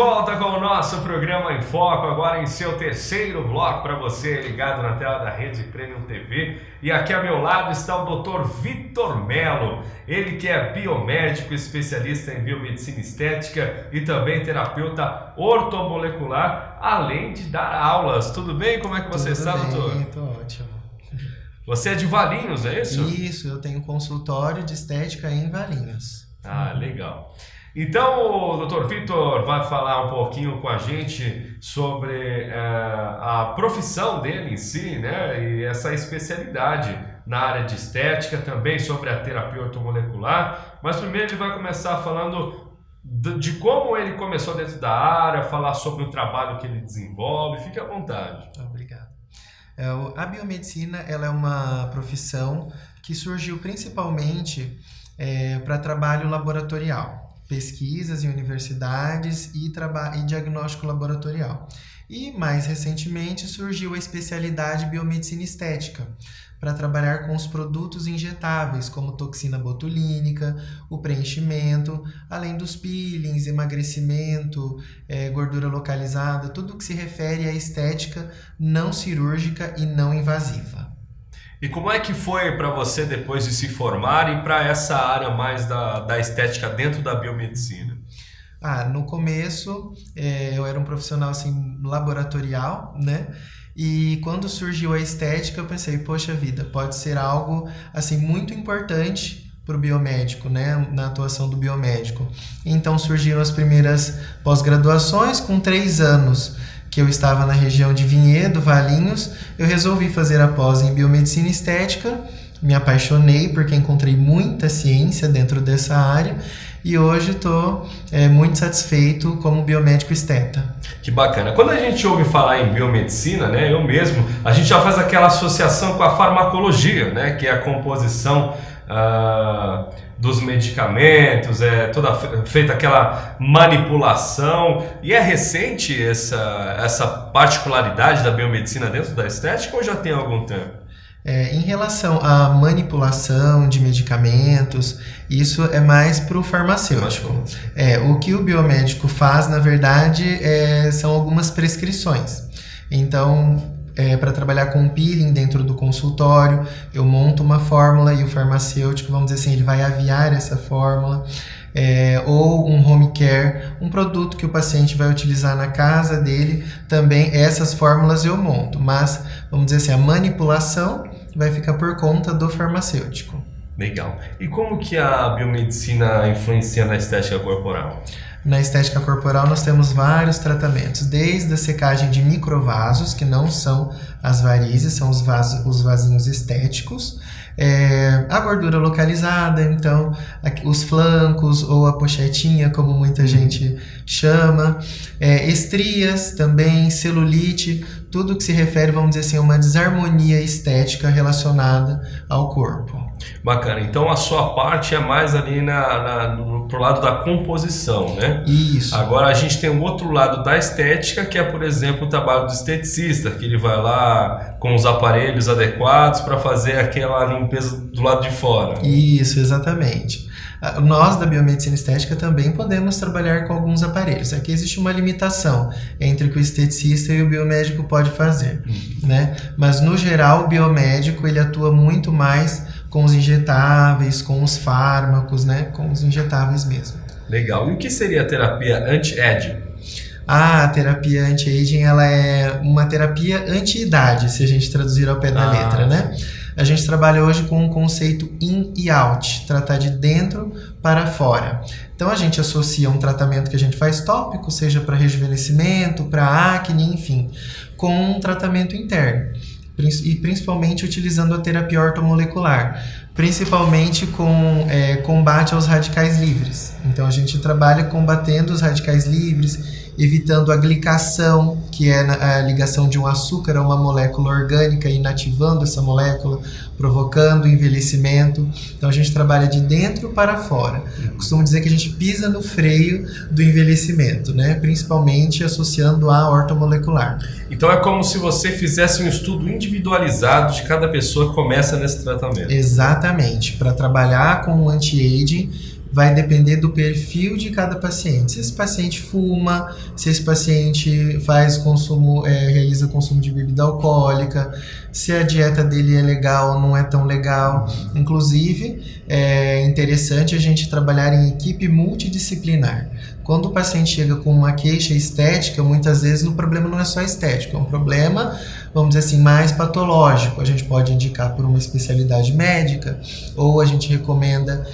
volta com o nosso programa em Foco, agora em seu terceiro bloco para você ligado na tela da Rede Premium TV. E aqui ao meu lado está o Dr. Vitor Melo, ele que é biomédico, especialista em biomedicina estética e também terapeuta ortomolecular, além de dar aulas. Tudo bem? Como é que você está, doutor? Estou ótimo. Você é de Valinhos, é isso? Isso, eu tenho consultório de estética em Valinhos. Ah, legal. Então, o Dr. Vitor vai falar um pouquinho com a gente sobre a profissão dele em si, né? E essa especialidade na área de estética, também sobre a terapia ortomolecular. Mas primeiro ele vai começar falando de como ele começou dentro da área, falar sobre o trabalho que ele desenvolve. Fique à vontade. Obrigado. A biomedicina ela é uma profissão que surgiu principalmente para trabalho laboratorial. Pesquisas em universidades e diagnóstico laboratorial. E mais recentemente surgiu a especialidade biomedicina estética, para trabalhar com os produtos injetáveis, como toxina botulínica, o preenchimento, além dos peelings, emagrecimento, gordura localizada, tudo que se refere à estética não cirúrgica e não invasiva. E como é que foi para você depois de se formar e para essa área mais da estética dentro da biomedicina? No começo eu era um profissional assim, laboratorial, né? E quando surgiu a estética eu pensei, poxa vida, pode ser algo assim, muito importante para o biomédico, né? Na atuação do biomédico. Então surgiram as primeiras pós-graduações com 3 anos. Que eu estava na região de Vinhedo, Valinhos, eu resolvi fazer a pós em biomedicina estética, me apaixonei porque encontrei muita ciência dentro dessa área e hoje estou muito satisfeito como biomédico esteta. Que bacana. Quando a gente ouve falar em biomedicina, né, eu mesmo, a gente já faz aquela associação com a farmacologia, né, que é a composição dos medicamentos, toda feita aquela manipulação. E é recente essa particularidade da biomedicina dentro da estética ou já tem algum tempo? Em relação à manipulação de medicamentos, isso é mais para o farmacêutico. O que o biomédico faz, na verdade, são algumas prescrições. Então, para trabalhar com peeling dentro do consultório, eu monto uma fórmula e o farmacêutico, vamos dizer assim, ele vai aviar essa fórmula, ou um home care, um produto que o paciente vai utilizar na casa dele, também essas fórmulas eu monto, mas vamos dizer assim, a manipulação vai ficar por conta do farmacêutico. Legal. E como que a biomedicina influencia na estética corporal? Na estética corporal nós temos vários tratamentos, desde a secagem de microvasos, que não são as varizes, são os vasinhos estéticos, a gordura localizada, então os flancos ou a pochetinha, como muita gente chama, estrias também, celulite, tudo que se refere, vamos dizer assim, a uma desarmonia estética relacionada ao corpo. Bacana, então a sua parte é mais ali pro lado da composição, né? Isso. Agora a gente tem um outro lado da estética, que é, por exemplo, o trabalho do esteticista, que ele vai lá com os aparelhos adequados para fazer aquela limpeza do lado de fora. Isso, exatamente. Nós da biomedicina estética também podemos trabalhar com alguns aparelhos. Aqui existe uma limitação entre o que o esteticista e o biomédico pode fazer, né? Mas no geral o biomédico ele atua muito mais com os injetáveis, com os fármacos, né? Com os injetáveis mesmo. Legal. E o que seria a terapia anti-aging? A terapia anti-aging ela é uma terapia anti-idade, se a gente traduzir ao pé da letra, né? A gente trabalha hoje com um conceito in e out, tratar de dentro para fora. Então a gente associa um tratamento que a gente faz tópico, seja para rejuvenescimento, para acne, enfim, com um tratamento interno. E principalmente utilizando a terapia ortomolecular, principalmente com combate aos radicais livres. Então a gente trabalha combatendo os radicais livres, evitando a glicação, que é a ligação de um açúcar a uma molécula orgânica e inativando essa molécula, provocando envelhecimento. Então a gente trabalha de dentro para fora. Costumo dizer que a gente pisa no freio do envelhecimento, né? Principalmente associando a ortomolecular. Então é como se você fizesse um estudo individualizado de cada pessoa que começa nesse tratamento. Exatamente, para trabalhar com o anti-aging, vai depender do perfil de cada paciente. Se esse paciente fuma, se esse paciente faz consumo, realiza consumo de bebida alcoólica, se a dieta dele é legal ou não é tão legal. Inclusive, é interessante a gente trabalhar em equipe multidisciplinar. Quando o paciente chega com uma queixa estética, muitas vezes o problema não é só estético, é um problema, vamos dizer assim, mais patológico. A gente pode indicar por uma especialidade médica, ou a gente recomenda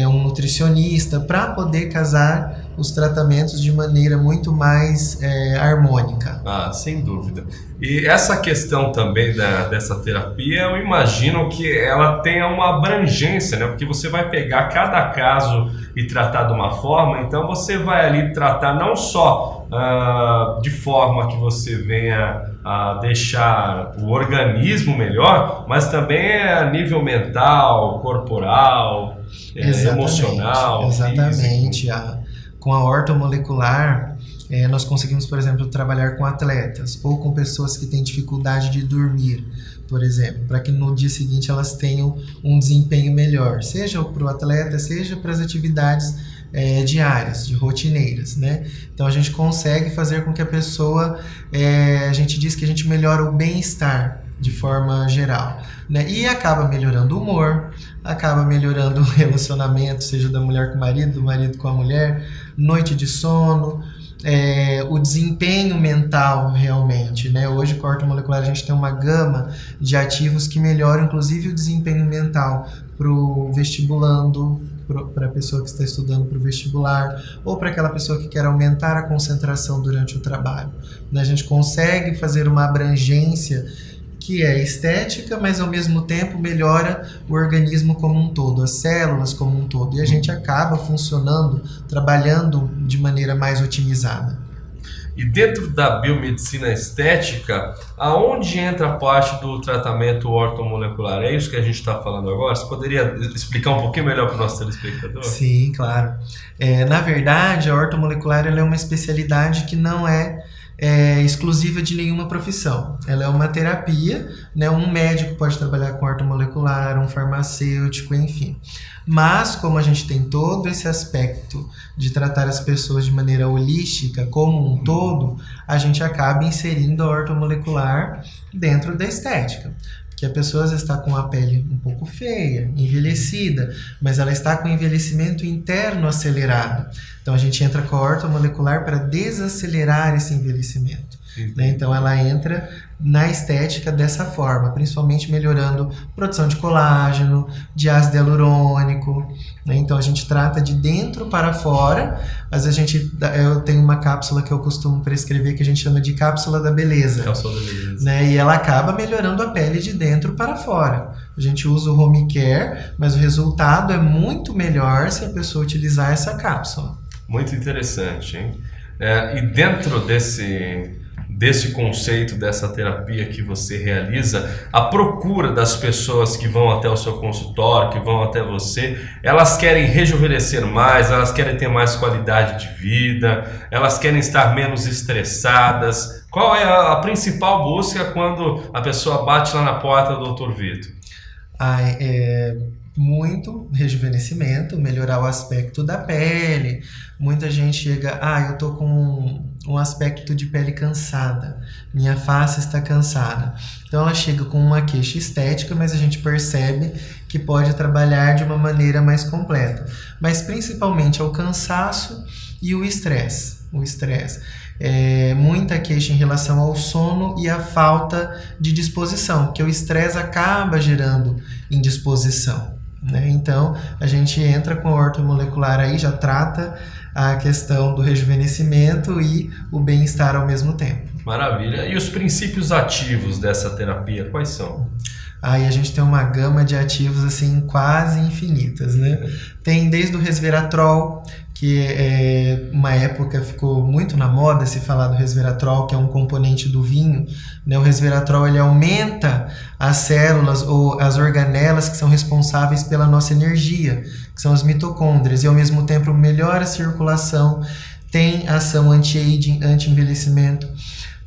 um nutricionista para poder casar os tratamentos de maneira muito mais harmônica. Sem dúvida. E essa questão também dessa terapia, eu imagino que ela tenha uma abrangência, né? Porque você vai pegar cada caso e tratar de uma forma, então você vai ali tratar não só de forma que você venha a deixar o organismo melhor, mas também a nível mental, corporal, emocional, exatamente. Com a ortomolecular, nós conseguimos, por exemplo, trabalhar com atletas ou com pessoas que têm dificuldade de dormir, por exemplo, para que no dia seguinte elas tenham um desempenho melhor, seja para o atleta, seja para as atividades diárias, rotineiras, né? Então a gente consegue fazer com que a pessoa, a gente diz que a gente melhora o bem-estar de forma geral, né? E acaba melhorando o humor, acaba melhorando o relacionamento, seja da mulher com o marido, do marido com a mulher, noite de sono, o desempenho mental realmente, né? Hoje com a ortomolecular a gente tem uma gama de ativos que melhoram inclusive o desempenho mental para o vestibulando, para a pessoa que está estudando para o vestibular, ou para aquela pessoa que quer aumentar a concentração durante o trabalho, né? A gente consegue fazer uma abrangência que é estética, mas ao mesmo tempo melhora o organismo como um todo, as células como um todo, e a gente acaba funcionando, trabalhando de maneira mais otimizada. E dentro da biomedicina estética, aonde entra a parte do tratamento ortomolecular? É isso que a gente está falando agora? Você poderia explicar um pouquinho melhor para o nosso telespectador? Sim, claro. Na verdade, a ortomolecular ela é uma especialidade que não é exclusiva de nenhuma profissão. Ela é uma terapia, né? Um médico pode trabalhar com ortomolecular, um farmacêutico, enfim. Mas, como a gente tem todo esse aspecto de tratar as pessoas de maneira holística, como um todo, a gente acaba inserindo a ortomolecular dentro da estética. Que a pessoa está com a pele um pouco feia, envelhecida, mas ela está com envelhecimento interno acelerado. Então a gente entra com a ortomolecular para desacelerar esse envelhecimento. Né? Então ela entra na estética dessa forma, principalmente melhorando produção de colágeno, de ácido hialurônico, né? Então a gente trata de dentro para fora, mas eu tenho uma cápsula que eu costumo prescrever que a gente chama de cápsula da beleza. Cápsula da beleza. Né? E ela acaba melhorando a pele de dentro para fora. A gente usa o home care, mas o resultado é muito melhor se a pessoa utilizar essa cápsula. Muito interessante, hein? E dentro desse conceito, dessa terapia que você realiza, a procura das pessoas que vão até o seu consultório, que vão até você, elas querem rejuvenescer mais, elas querem ter mais qualidade de vida, elas querem estar menos estressadas. Qual é a principal busca quando a pessoa bate lá na porta do Dr. Vitor? Muito rejuvenescimento, melhorar o aspecto da pele. Muita gente chega, eu tô com um aspecto de pele cansada, minha face está cansada. Então ela chega com uma queixa estética, mas a gente percebe que pode trabalhar de uma maneira mais completa. Mas principalmente é o cansaço e o estresse. Muita queixa em relação ao sono e a falta de disposição, porque o estresse acaba gerando indisposição. Né? Então, a gente entra com a ortomolecular aí, já trata a questão do rejuvenescimento e o bem-estar ao mesmo tempo. Maravilha. E os princípios ativos dessa terapia, quais são? Aí a gente tem uma gama de ativos assim quase infinitas, né? Tem desde o resveratrol, que uma época ficou muito na moda se falar do resveratrol, que é um componente do vinho, né? O resveratrol ele aumenta as células ou as organelas que são responsáveis pela nossa energia, que são as mitocôndrias, e ao mesmo tempo melhora a circulação, tem ação anti-aging, anti-envelhecimento.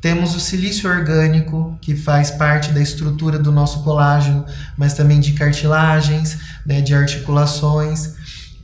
Temos o silício orgânico, que faz parte da estrutura do nosso colágeno, mas também de cartilagens, né, de articulações.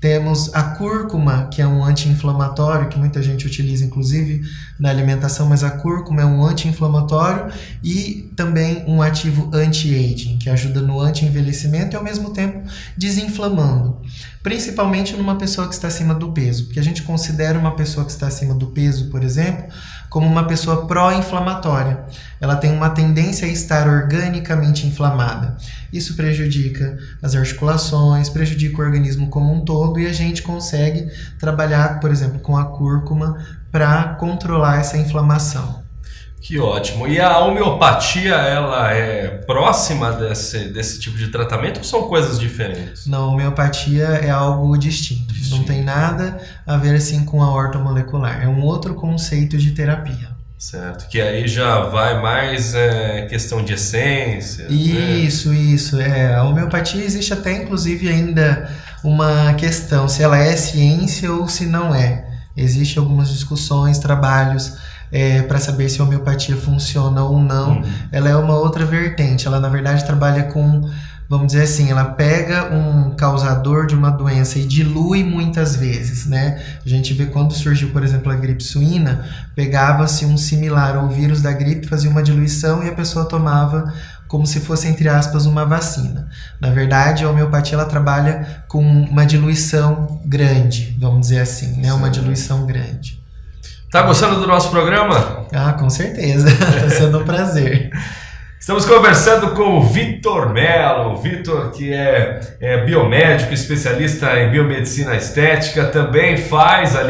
Temos a cúrcuma, que é um anti-inflamatório, que muita gente utiliza inclusive na alimentação, mas a cúrcuma é um anti-inflamatório e também um ativo anti-aging, que ajuda no anti-envelhecimento e ao mesmo tempo desinflamando. Principalmente numa pessoa que está acima do peso, porque a gente considera uma pessoa que está acima do peso, por exemplo, como uma pessoa pró-inflamatória. Ela tem uma tendência a estar organicamente inflamada. Isso prejudica as articulações, prejudica o organismo como um todo e a gente consegue trabalhar, por exemplo, com a cúrcuma para controlar essa inflamação. Que ótimo. E a homeopatia, ela é próxima desse tipo de tratamento ou são coisas diferentes? Não, a homeopatia é algo distinto. Não tem nada a ver assim com a ortomolecular. É um outro conceito de terapia. Certo, que aí já vai mais questão de essência. Isso. A homeopatia existe até inclusive ainda uma questão se ela é ciência ou se não é. Existem algumas discussões, trabalhos para saber se a homeopatia funciona ou não. Ela é uma outra vertente. Ela na verdade trabalha com, vamos dizer assim, ela pega um causador de uma doença e dilui muitas vezes, né? A gente vê quando surgiu, por exemplo, a gripe suína, pegava-se um similar ao vírus da gripe, fazia uma diluição e a pessoa tomava como se fosse, entre aspas, uma vacina. Na verdade, a homeopatia ela trabalha com uma diluição grande, vamos dizer assim, né? Uma diluição grande. Tá gostando do nosso programa? Ah, com certeza. Está sendo um prazer. Estamos conversando com o Vitor Mello. O Vitor, que é biomédico, especialista em biomedicina estética, também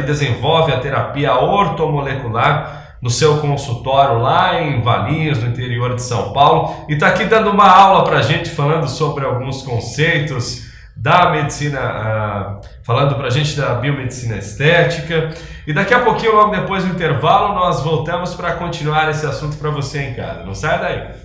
desenvolve a terapia ortomolecular no seu consultório lá em Valinhos, no interior de São Paulo. E está aqui dando uma aula para a gente, falando sobre alguns conceitos da medicina, falando para a gente da biomedicina estética. E daqui a pouquinho, logo depois do intervalo, nós voltamos para continuar esse assunto para você em casa. Não sai daí!